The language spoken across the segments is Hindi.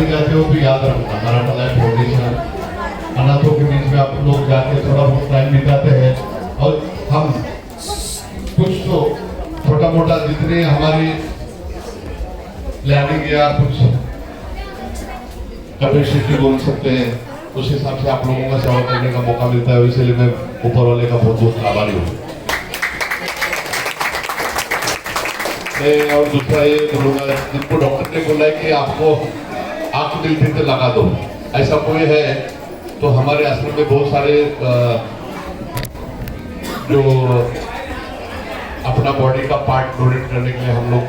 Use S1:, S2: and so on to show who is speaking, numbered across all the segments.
S1: भी जाते हो तो याद रखना मराठा लाइफ फाउंडेशन अनाथों के बीच में आप लोग जाके थोड़ा बहुत टाइम बिताते हैं और हम कुछ तो छोटा मोटा जितने हमारी प्लानिंग या कुछ कैपेसिटी बोल सकते हैं उस हिसाब से आप लोगों का सेवा करने का मौका मिलता है, इसलिए मैं ऊपर वाले का बहुत बहुत आभारी हूँ। और दूसरा ये बोलूंगा, जिनको डॉक्टर ने बोला है कि आपको आंख मिलती तो लगा दो, ऐसा कोई है तो हमारे आश्रम में बहुत सारे जो अपना बॉडी का पार्ट डोनेट करने के लिए हम लोग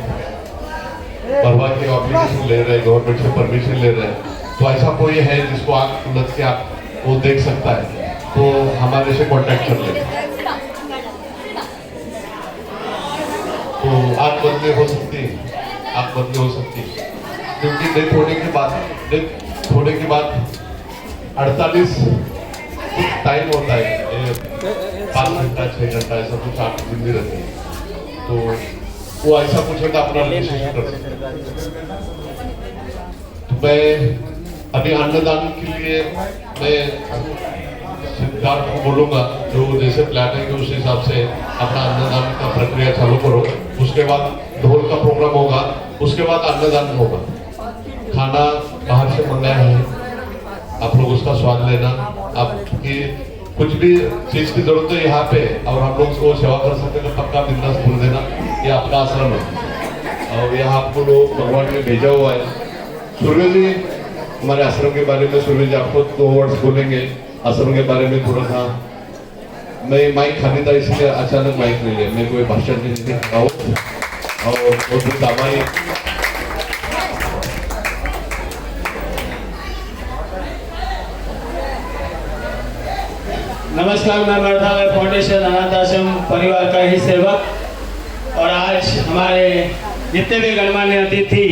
S1: भरवा के एप्लीकेशन ले रहे हैं, गवर्नमेंट से परमिशन ले रहे हैं। तो ऐसा कोई है जिसको आंख उलट के आप वो देख सकता है तो हमारे से कांटेक्ट कर ले। तो आंख बदले हो सकती है, आंख बदले हो सकती है, क्योंकि डेथ होने के बाद 48 टाइम होता है, 5 घंटा 6 घंटा ऐसा कुछ आपकी जिंदगी रहती है। तो वो ऐसा कुछ है तो अपना रिलेशनशिप कर सकते। तो मैं अभी अन्नदान के लिए मैं सरकार को बोलूंगा जो जैसे प्लान है कि उस हिसाब से अपना अन्नदान का प्रक्रिया चालू करो। उसके बाद ढोल का प्रोग्राम होगा, उसके बाद अन्नदान होगा। खाना बाहर से मंगाया है, आप लोग उसका स्वाद लेना। आपकी कुछ भी चीज की जरूरत है यहाँ पे और हम लोग उसको सेवा कर सकते हैं तो पक्का बिंदास बोल देना, ये आपका आश्रम है और यहाँ आपको लोग भगवान ने भेजा हुआ है। सूर्य जी हमारे आश्रम के बारे में, सूर्य जी आपको 2 वर्ड्स बोलेंगे आश्रम के बारे में थोड़ा सा। मैं माइक खाली था इसलिए अचानक माइक ले लिया, मैं कोई भाषण नहीं और बहुत दामाई।
S2: नमस्कार, मैं मराठा लाइफ फाउंडेशन अनाथ आश्रम परिवार का ही सेवक और आज हमारे जितने भी गणमान्य अतिथि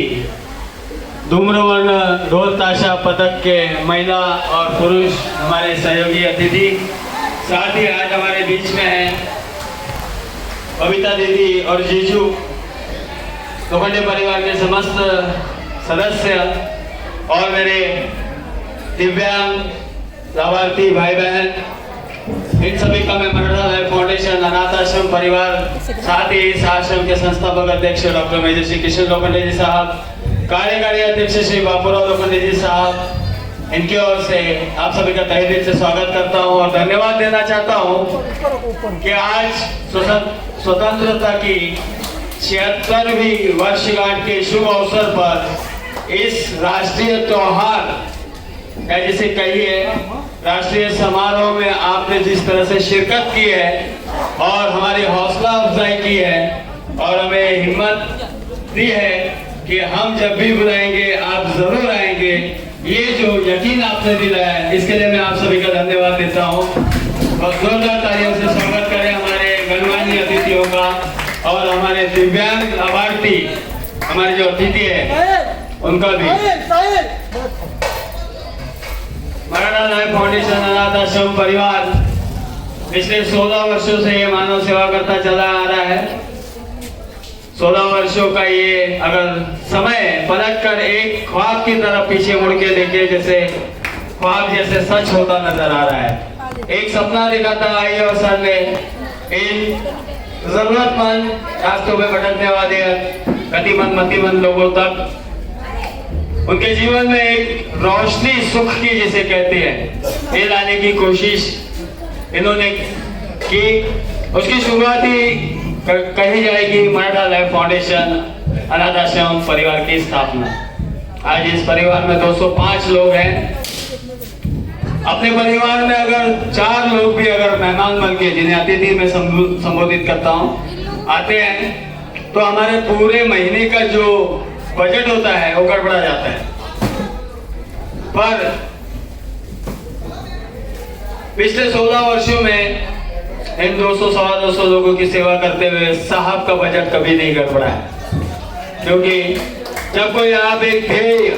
S2: धूम्रवर्ण ढोल ताशा पदक के महिला और पुरुष हमारे सहयोगी अतिथि, साथ ही आज हमारे बीच में हैं बबीता दीदी और जीजू, लोखंडे परिवार के समस्त सदस्य और मेरे दिव्यांग लाभार्थी भाई बहन, इन सभी का मैं मराठा लाइफ फाउंडेशन अनाथ आश्रम परिवार, साथ ही इस आश्रम के संस्थापक अध्यक्ष डॉक्टर मेजर श्री किशन लोखंडे जी साहब, कार्यकारी अध्यक्ष श्री बापूराव लोखंडे जी साहब, इनकी ओर से आप सभी का तहे दिल से स्वागत करता हूं और धन्यवाद देना चाहता हूं कि आज स्वतंत्रता की 76वीं वर्षगांठ के शुभ अवसर पर इस राष्ट्रीय त्योहार या जिसे कहिए राष्ट्रीय समारोह में आपने जिस तरह से शिरकत की है और हमारी हौसला अफजाई की है और हमें हिम्मत दी है कि हम जब भी बुलाएंगे आप जरूर आएंगे, ये जो यकीन आपने दिलाया है इसके लिए मैं आप सभी का धन्यवाद देता हूँ। और जोरदार तालियों से स्वागत करें हमारे गणमान्य अतिथियों का और हमारे दिव्यांग लाभार्थी हमारे जो अतिथि है उनका भी। मराठा लाइफ फाउंडेशन अनाथ आश्रम परिवार पिछले 16 वर्षों से ये मानव सेवा करता चला आ रहा है। 16 वर्षों का ये अगर समय पलट कर एक ख्वाब की तरफ पीछे मुड़ के देखे, जैसे ख्वाब जैसे सच होता नजर आ रहा है। एक सपना देखा था आई और सर ने इन जरूरतमंद रास्तों में भटकने वाले गतिमंद मतिमंद लोगों तक उनके जीवन में एक रोशनी सुख की जिसे कहते हैं ये लाने की कोशिश इन्होंने की। उसकी शुरुआत ही कही जाएगी मराठा लाइफ फाउंडेशन अनाथ आश्रम परिवार की स्थापना। आज इस परिवार में 205 लोग हैं। अपने परिवार में अगर 4 लोग भी अगर मेहमान बन के, जिन्हें अतिथि में संबोधित करता हूँ, आते हैं तो हमारे पूरे महीने का जो बजट होता है वो गड़बड़ा जाता है। पर पिछले 16 वर्षों में इन 200-250 लोगों की सेवा करते हुए साहब का बजट कभी नहीं गड़बड़ा है, क्योंकि जब कोई आप एक ध्येय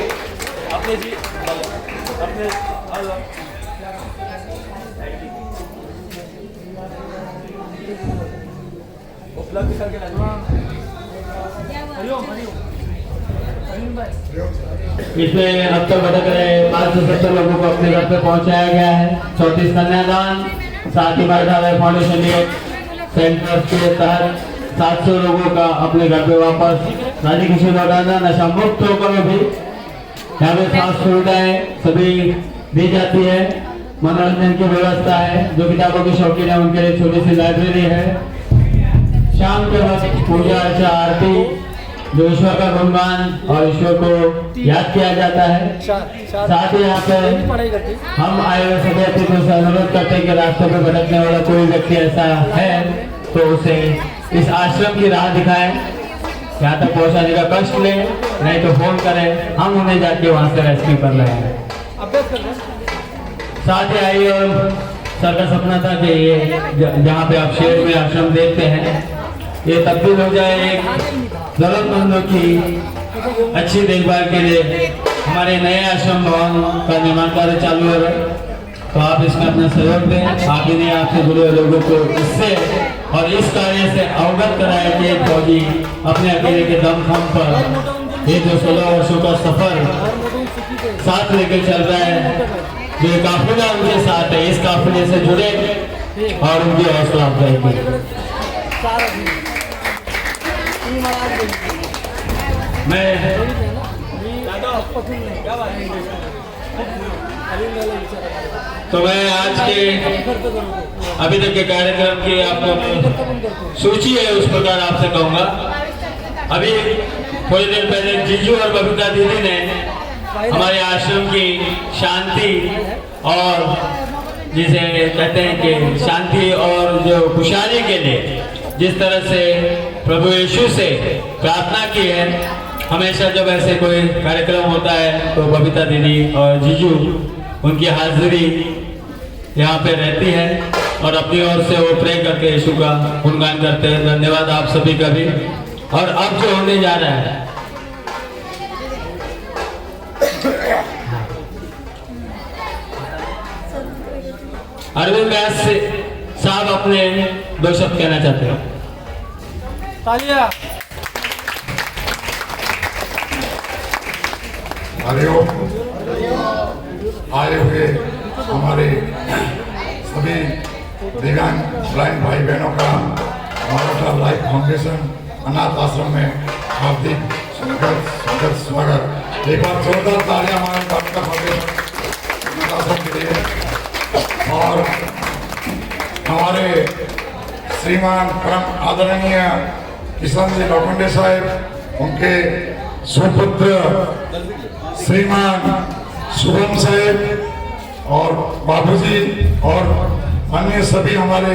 S2: उपलब्ध करके इसमें अब तक भटक रहे 570 लोगों को अपने घर पे पहुंचाया गया है। 34 कन्यादान, साथ ही मराठा फाउंडेशन सेंटर के तहत 700 लोगों का अपने घर पे वापस राजी खुशी लौटाना, नशा मुक्त होकर भी यहाँ पे खास सुविधाएं सभी दी जाती है। मनोरंजन की व्यवस्था है, जो किताबों के शौकीन है उनके लिए छोटी सी लाइब्रेरी है। शाम के वक्त पूजा अर्चा आरती, जो ईश्वर का गुणगान और ईश्वर को याद किया जाता है। साथ ही यहाँ पे हम आए हुए सभी अतिथियों से अनुरोध करते हैं कि रास्ते में भटकने वाला कोई व्यक्ति ऐसा है तो उसे इस आश्रम की राह दिखाएं, यहाँ तक पहुँचाने का कष्ट ले, नहीं तो फोन करें, हम उन्हें जाके वहाँ से रेस्क्यू कर रहे हैं। साथ ही आइए, और सर का सपना था कि ये जहाँ पे आप शहर में आश्रम देखते हैं ये तब्दील हो जाए एक जरूरतमंदों की अच्छी देखभाल के लिए। हमारे नए आश्रम भवन का निर्माण कार्य चालू है, तो आप इसमें अपना सहयोग दें। आप इन्हें आपसे जुड़े हुए लोगों को इससे और इस कार्य से अवगत कराए कि फौजी अपने अकेले के दमखम पर ये जो 16 वर्षों का सफर साथ लेकर चल रहा है, जो काफिला उनके साथ है, इस काफिले से जुड़े और उनकी हौसला अफजाई करें। मैं आज के अभी तक के कार्यक्रम की आपको सूची है, उस प्रकार आपसे कहूंगा। अभी थोड़ी देर पहले जीजू और बबीता दीदी ने हमारे आश्रम की शांति और जिसे कहते हैं कि शांति और जो खुशहाली के लिए जिस तरह से प्रभु यीशु से प्रार्थना की है, हमेशा जब ऐसे कोई कार्यक्रम होता है तो बबीता दीदी और जीजू उनकी हाजिरी यहाँ पे रहती है और अपनी ओर से वो प्रे करके यीशु का गुणगान करते हैं। धन्यवाद आप सभी का भी। और अब जो होने जा रहा है, अरविंद व्यास साहब अपने 2 शब्द कहना चाहते हैं।
S3: तालियां।
S4: हरिओम। आए हुए हमारे सभी दिव्यांग ब्लाइंड भाई बहनों का मराठा लाइफ फाउंडेशन अनाथ आश्रम में हार्दिक स्वागत। एक बार जोरदार तालियां हमारे मराठा फाउंडेशन अनाथ आश्रम के लिए। और हमारे श्रीमान परम आदरणीय किशन जी लोखंडे साहब, उनके सुपुत्र श्रीमान शुभम साहब और बाबूजी और अन्य सभी हमारे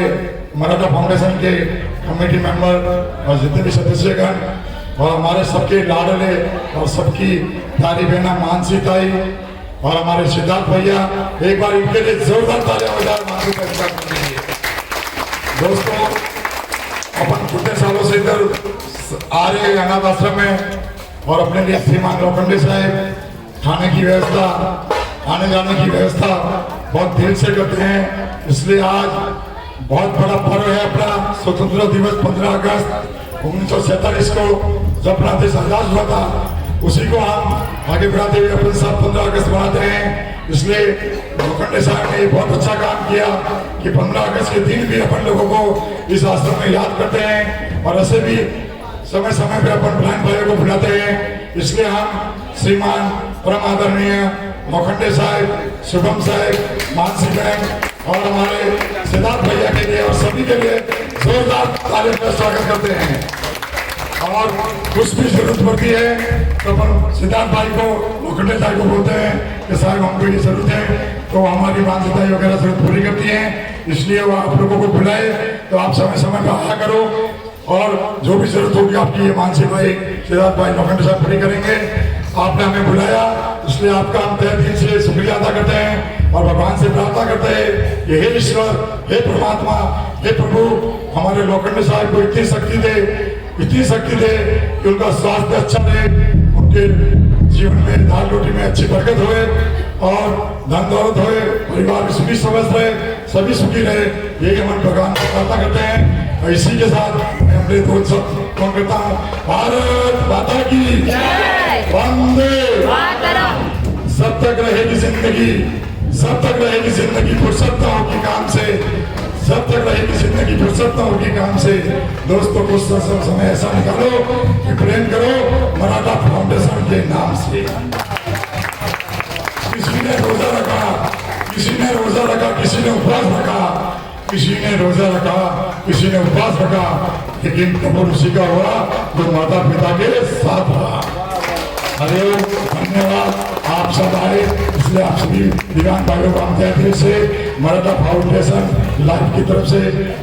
S4: मराठा फाउंडेशन के कमेटी मेंबर और जितने भी सदस्यगण और हमारे सबके लाडले और सबकी प्यारी बहना मानसी ताई और हमारे सिद्धार्थ भैया, एक बार इनके लिए जोरदार तालियां बजाएं। मानसी ताई के लिए दोस्तों, अपन कितने सालों से इधर आ रहे हैं अनाथ आश्रम में और अपने लिए श्रीमान लोखंडे साहब खाने की व्यवस्था, आने जाने की व्यवस्था बहुत दिल से करते हैं। इसलिए आज बहुत बड़ा पर्व है अपना स्वतंत्रता दिवस 15 अगस्त 1947 को, जब अपना देश आजाद हुआ था, उसी को हम आगे बढ़ाते हुए अपने साथ 15 अगस्त मनाते हैं। इसलिए लोखंडे साहब ने बहुत अच्छा काम किया कि 15 अगस्त के दिन भी अपन लोगों को इस आश्रम में याद करते हैं और ऐसे भी समय समय पे अपन ब्लाइंड भाइयों को बुलाते हैं। इसलिए हम श्रीमान परम आदरणीय लोखंडे साहब, शुभम साहब, मानसी बहन और हमारे सिद्धार्थ भैया के लिए और सभी के लिए जोरदार तालियों का स्वागत करते हैं। और कुछ भी जरूरत पड़ती है तो अपन सिद्धार्थ भाई को, लोखंडे साहब को बोलते हैं कि साहब हमको ये जरूरत है, तो हमारी मानसिकताएं वगैरह जरूरत पूरी करती हैं। इसलिए वो आप लोगों को बुलाए तो आप समय समय पर आया करो और जो भी जरूरत होगी आपकी ये मानसी भाई, सिद्धार्थ भाई, लोखंडे साहब पूरी करेंगे। आपने हमें बुलाया, इसलिए आपका हम तहे दिल से शुक्रिया अदा करते हैं और भगवान से प्रार्थना करते हैं कि हे ईश्वर, हे परमात्मा, हे प्रभु, हमारे लोखंडे साहब को इतनी शक्ति दे कि उनका स्वास्थ्य अच्छा रहे, उनके जीवन में दाल रोटी में अच्छी बरकत होए और धन दौलत होए, परिवार में सुखी समझ रहे, सभी सुखी रहे, यही हम भगवान से प्रार्थना करते हैं। और इसी के साथ मैं अपने 2 शब्द करता हूँ। भारत माता की जय। वंदे सब तक रहेगी जिंदगी, सब तक रहेगी जिंदगी फुर्सतों के काम से, सब तक रहेगी जिंदगी फुर्सतों के काम से। दोस्तों कुछ समय ऐसा निकालो कि प्रेम करो मराठा फाउंडेशन के नाम से। किसी ने रोजा रखा, किसी ने रोजा रखा, किसी ने उपवास रखा, किसी ने रोजा रखा, किसी ने उपवास रखा, लेकिन कबूल उसी का हुआ जो माता पिता के साथ रहा। अरे धन्यवाद, आप सब आए, इसलिए आप सभी दिव्यांग भाइयों को हम दिल से मराठा फाउंडेशन लाइव की तरफ से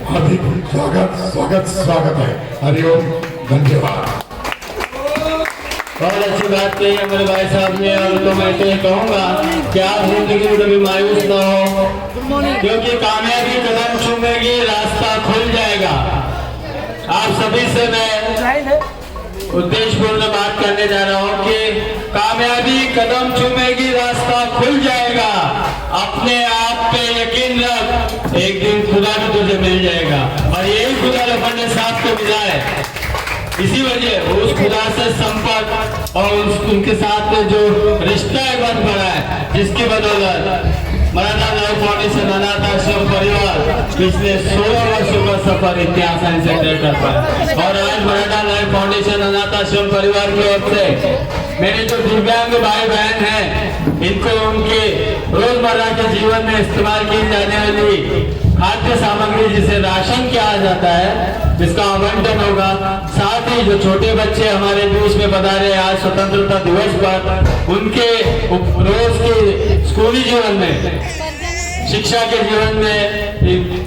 S4: हार्दिक स्वागत स्वागत स्वागत है। हरिओम, धन्यवाद।
S2: बहुत अच्छी बात कही है मेरे भाई साहब ने, और तो मैं तो ये कहूँगा कि आप जिंदगी में कभी मायूस ना हो, क्योंकि कामयाबी कदम चूमेगी, रास्ता खुल जाएगा। आप सभी से मैं उद्देश्यपूर्ण बात करने जा रहा हूँ कि कामयाबी कदम चूमेगी, रास्ता खुल जाएगा। अपने आप पे यकीन रख, एक दिन खुदा भी तुझे मिल जाएगा। और यही खुदा अपने साथ को मिला है, इसी वजह उस खुदा से संपर्क और उनके साथ जो रिश्ता बन पड़ा है, जिसकी बदौलत मराठा लाइफ फाउंडेशन अनाथ आश्रम परिवार पिछले 16 वर्षों का सफर इतनी आसानी से तय कर पाया। और आज मराठा लाइफ फाउंडेशन अनाथ आश्रम परिवार की ओर से मेरे जो दिव्यांग भाई बहन हैं, इनको उनके रोजमर्रा के जीवन में इस्तेमाल की जाने वाली खाद्य सामग्री, जिसे राशन कहा जाता है, जिसका आवंटन होगा। साथ ही जो छोटे बच्चे हमारे बीच में पधारे आज स्वतंत्रता दिवस पर, उनके रोज के स्कूली जीवन में, शिक्षा के जीवन में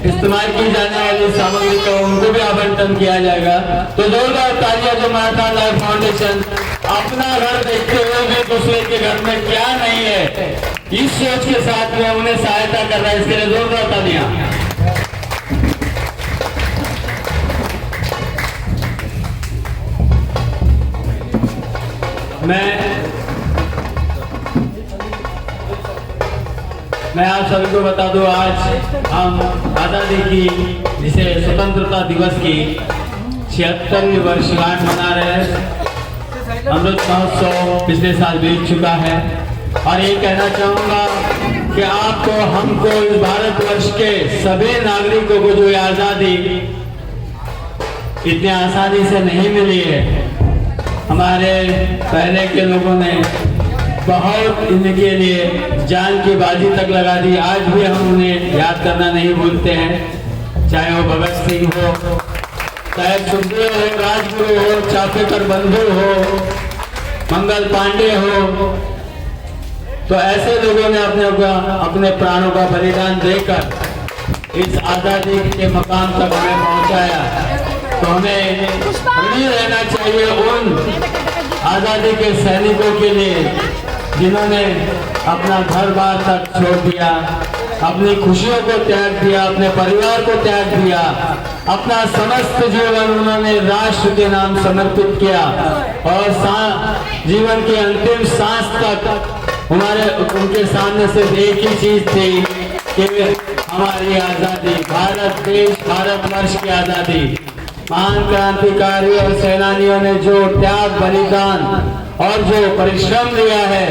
S2: इस्तेमाल की जाने वाली सामग्री का उनको भी आवंटन किया जाएगा। तो जोरदार तालियां जो मराठा लाइफ फाउंडेशन अपना घर देखते हुए भी दूसरे के घर में क्या नहीं है, इस सोच के साथ में उन्हें सहायता कर रहा है, इसके लिए जोरदार तालियां। मैं आप सभी को बता दूं, आज हम आज़ादी की, जिसे स्वतंत्रता दिवस की 76वीं वर्षगांठ मना रहे हैं। अमृत महोत्सव पिछले साल बीत चुका है, और ये कहना चाहूँगा कि आपको, हमको, इस भारतवर्ष के सभी नागरिकों को जो आज़ादी इतनी आसानी से नहीं मिली है, हमारे पहले के लोगों ने बहुत इनके लिए जान की बाजी तक लगा दी। आज भी हम उन्हें याद करना नहीं भूलते हैं, चाहे वो भगत सिंह हो, चाहे सुखदेव हो, राजगुरु हो, चापेकर बंधु हो, मंगल पांडे हो। तो ऐसे लोगों ने अपने प्राणों का बलिदान देकर इस आज़ादी के मकाम तक हमें पहुंचाया। तो हमें ऋणी रहना चाहिए उन आज़ादी के सैनिकों के लिए, जिन्होंने अपना घर बार तक छोड़ दिया, अपनी खुशियों को त्याग दिया, अपने परिवार को त्याग दिया, अपना समस्त जीवन उन्होंने राष्ट्र के नाम समर्पित किया, और जीवन के अंतिम सांस तक उनके सामने से एक ही चीज थी कि हमारी आज़ादी, भारत देश, भारतवर्ष की आज़ादी। महान क्रांतिकारी और सेनानियों ने जो त्याग, बलिदान और जो परिश्रम दिया है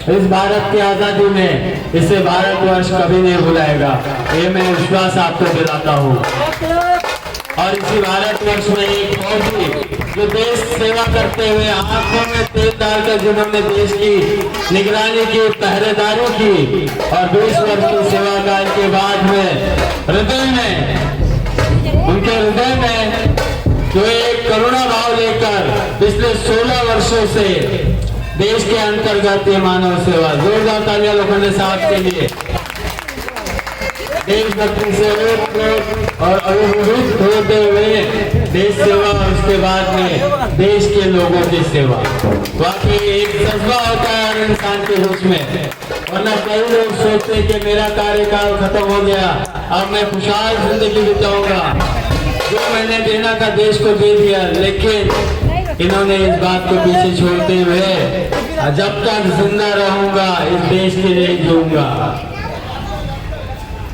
S2: इस भारत की आज़ादी में, इसे भारतवर्ष कभी नहीं भुलाएगा, ये मैं विश्वास आपको दिलाता हूँ। और इसी भारतवर्ष में एक फौजी जो देश सेवा करते हुए आंखों में तेल डालकर जिन्होंने देश की निगरानी की, पहरेदारी की, और 20 वर्ष की सेवा काल के बाद में उनके हृदय में जो एक करुणा भाव लेकर पिछले 16 वर्षों से देश के अंतर्गत ये मानव सेवा, जोरदार तालियां लोखंडे साहब के लिए, देशभक्ति से और अभिभूत होते हुए देश सेवा, और उसके बाद में देश के लोगों की सेवा। बाकी एक जज्बा होता है हर इंसान के होश में, वरना कई लोग सोचते हैं कि मेरा कार्यकाल खत्म हो गया, अब मैं खुशहाल जिंदगी बिताऊंगा, जो मैंने देना था देश को दे दिया। लेकिन इन्होंने इस बात को पीछे छोड़ते हुए, जब तक जिंदा रहूंगा इस देश के लिए जीऊंगा।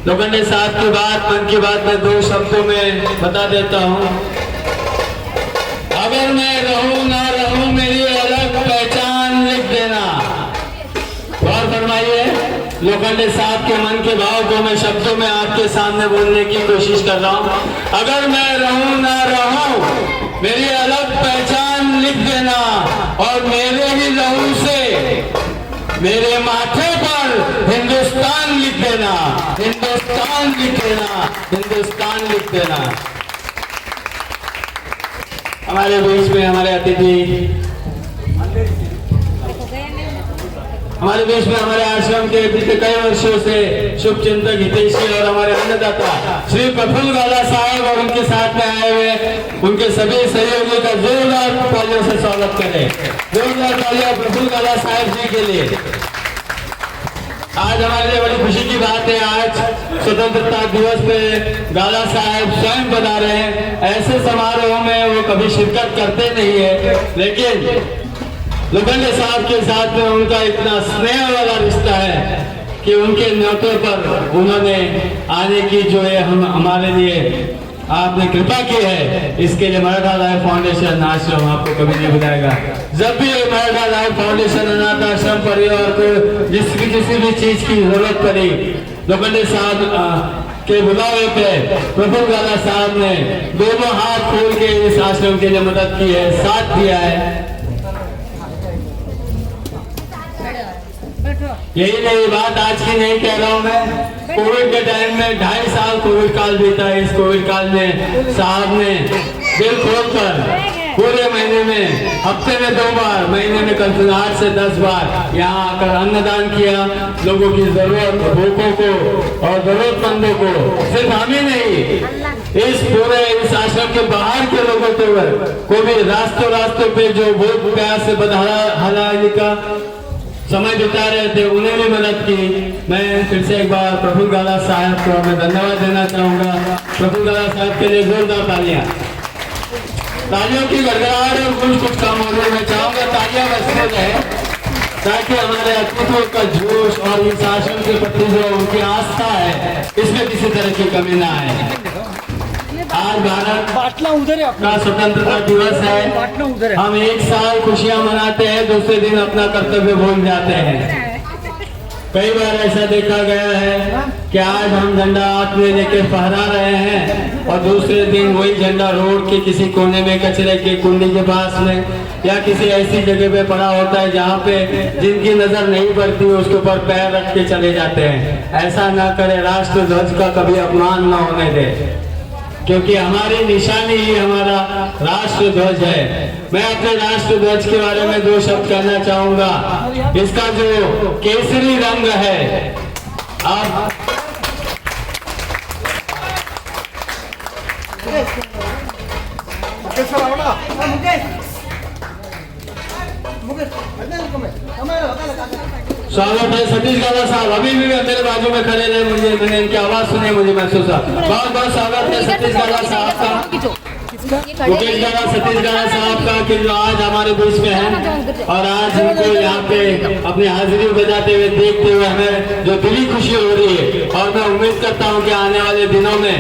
S2: लोखंडे साहब की बात, मन की बात में 2 शब्दों में बता देता हूँ। अगर मैं रहूं ना रहूं मेरी अलग पहचान, फरमाइए। लोखंडे साहब के मन के भाव को मैं शब्दों में आपके सामने बोलने की कोशिश कर रहा हूँ। अगर मैं रहूं ना रहूं, मेरी अलग पहचान लिख देना और मेरे ही लहू से मेरे माथे पर हिंदुस्तान लिख देना, हिंदुस्तान लिख देना, हिंदुस्तान लिख देना। हमारे बीच में हमारे अतिथि, हमारे देश में हमारे आश्रम के बीते कई वर्षों से शुभ चिंतक हितैषी और हमारे अन्नदाता श्री प्रफुल्ल गाला साहब और उनके साथ में आए हुए उनके सभी सहयोगियों का जोरदार तालियों से स्वागत करें। जोरदार तालियां प्रफुल्ल गाला साहब जी के लिए। आज हमारे लिए बड़ी खुशी की बात है, आज स्वतंत्रता दिवस पे गाला साहब स्वयं बना रहे हैं। ऐसे समारोह में वो कभी शिरकत करते नहीं है, लेकिन लोखंडे साहब के साथ में उनका इतना स्नेह वाला रिश्ता है कि उनके न्योते पर उन्होंने आने की जो है हमारे लिए आपने कृपा की है, इसके लिए मराठा लाइफ फाउंडेशन आश्रम आपको कभी नहीं भुलाएगा। जब भी मराठा लाइफ फाउंडेशन अनाथ आश्रम परिवार को किसी भी चीज की जरूरत पड़ी, लोखंडे साहब के बुलावे पे प्रफुल्ल गाला साहब ने दोनों हाथ खोल के इस आश्रम के लिए मदद की है, साथ दिया है। यही नहीं, बात आज की नहीं कह रहा हूँ मैं। कोविड के टाइम में 2.5 साल कोविड काल बीता है। इस कोविड काल में साहब ने दिल खोलकर पूरे महीने में, हफ्ते में 2 बार, महीने में कम से 8 से 10 बार यहाँ आकर अन्नदान किया। लोगों की जरूरत, भूखों को और जरूरतमंदों को, सिर्फ हम ही नहीं, इस पूरे इस आश्रम के बाहर के लोगों को भी रास्तों पे जो भूख प्यास से बदहाली का समय बिता रहे थे, उन्हें भी मदद की। मैं फिर से एक बार प्रफुल्ल गाला साहब को मैं धन्यवाद देना चाहूंगा। प्रफुल्ल गाला साहब के लिए जोरदार तालियां, तालियों की गड़गड़ाहट और कुछ कम हो रही। मैं चाहूंगा तालियां बजते रहे ताकि हमारे अतिथियों का जोश और इस आश्रम के प्रति जो उनकी आस्था है, इसमें किसी तरह की कमी ना आए। आज भारत का स्वतंत्रता दिवस है। हम एक साल खुशियां मनाते हैं, दूसरे दिन अपना कर्तव्य भूल जाते हैं। कई बार ऐसा देखा गया है कि आज हम झंडा हाथ में लेके फहरा रहे हैं और दूसरे दिन वही झंडा रोड के किसी कोने में कचरे के कुंडी के पास में या किसी ऐसी जगह पे पड़ा होता है जहाँ पे जिनकी नजर नहीं पड़ती उसके ऊपर पैर रख के चले जाते हैं। ऐसा ना करे, राष्ट्र ध्वज का कभी अपमान न होने दे, क्योंकि हमारी निशानी ही हमारा राष्ट्र ध्वज है। मैं अपने राष्ट्र ध्वज के बारे में 2 शब्द कहना चाहूंगा। इसका जो केसरी रंग है, आप स्वागत है सतीश गाला साहब, अभी भी मेरे बाजू में खड़े रहे, मैंने इनकी आवाज सुनी, मुझे महसूस हुआ। बहुत बहुत स्वागत है सतीश गाला साहब का, मुकेश गाला, सतीश गाला साहब का, कि जो आज हमारे बीच में है और आज इनको यहाँ पे अपनी हाजिरी बजाते हुए देखते हुए हमें जो दिली खुशी हो रही है। और मैं उम्मीद करता हूँ कि आने वाले दिनों में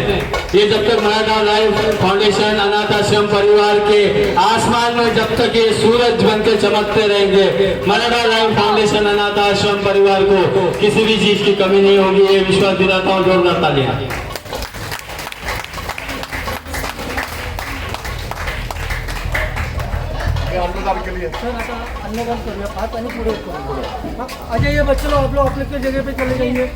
S2: ये जब तक मराठा लाइफ फाउंडेशन अनाथ आश्रम परिवार के आसमान में जब तक ये सूरज बनकर चमकते रहेंगे, मराठा लाइफ फाउंडेशन अनाथ आश्रम परिवार को किसी भी चीज की कमी नहीं होगी। ये विश्वास दिलाता हूँ। जोरदार तालियां।
S3: अन्नदान करूया, हाथ आणि पुढे करू। आ जाइए बच्चे लोग, आप लोग अपने जगह पे चले जाइए।